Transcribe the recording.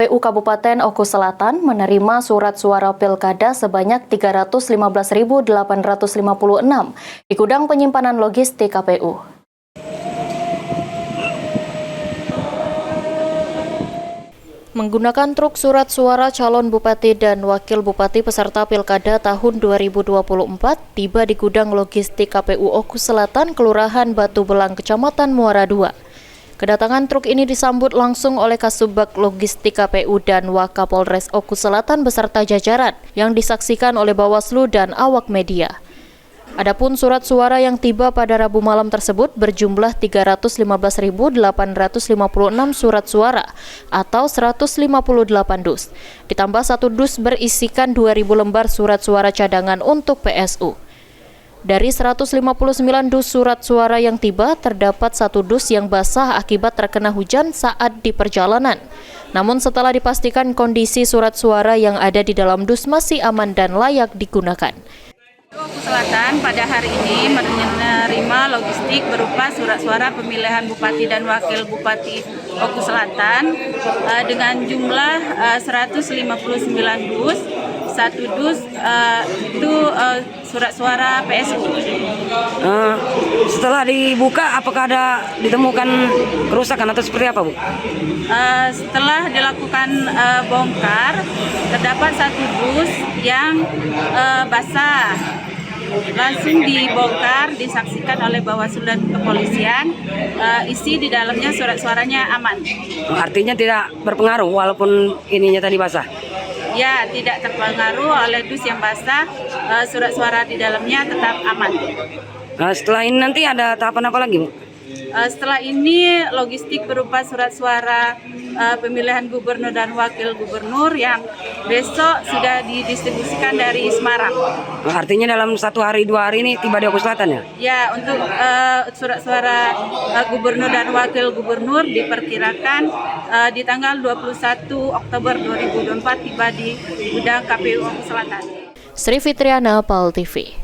KPU Kabupaten Oku Selatan menerima surat suara pilkada sebanyak 315.856 di gudang penyimpanan logistik KPU. Menggunakan truk surat suara calon bupati dan wakil bupati peserta pilkada tahun 2024 tiba di gudang logistik KPU Oku Selatan, Kelurahan Batu Belang, Kecamatan Muara II. Kedatangan truk ini disambut langsung oleh Kasubag Logistik KPU dan Wakapolres Oku Selatan beserta jajaran yang disaksikan oleh Bawaslu dan awak media. Adapun surat suara yang tiba pada Rabu malam tersebut berjumlah 315.856 surat suara atau 158 dus. Ditambah 1 dus berisikan 2.000 lembar surat suara cadangan untuk PSU. Dari 159 dus surat suara yang tiba, terdapat 1 dus yang basah akibat terkena hujan saat di perjalanan. Namun setelah dipastikan kondisi surat suara yang ada di dalam dus masih aman dan layak digunakan. Oku Selatan pada hari ini menerima logistik berupa surat suara pemilihan Bupati dan Wakil Bupati Oku Selatan dengan jumlah 159 dus. 1 dus itu surat suara PSU. Setelah dibuka, apakah ada ditemukan kerusakan atau seperti apa, Bu? Setelah dilakukan bongkar, terdapat 1 dus yang basah. Langsung dibongkar, disaksikan oleh Bawaslu dan kepolisian. Isi di dalamnya surat suaranya aman. Artinya tidak berpengaruh walaupun ininya tadi basah? Ya, tidak terpengaruh oleh dus yang basah, surat suara di dalamnya tetap aman. Setelah ini nanti ada tahapan apa lagi, Bu? Setelah ini logistik berupa surat suara pemilihan gubernur dan wakil gubernur yang besok sudah didistribusikan dari Semarang. Artinya dalam 1 hari 2 hari ini tiba di Oku Selatan ya? Ya, untuk surat suara gubernur dan wakil gubernur diperkirakan di tanggal 21 Oktober 2024 tiba di gudang KPU Oku Selatan. Sri Fitriana, PAL TV.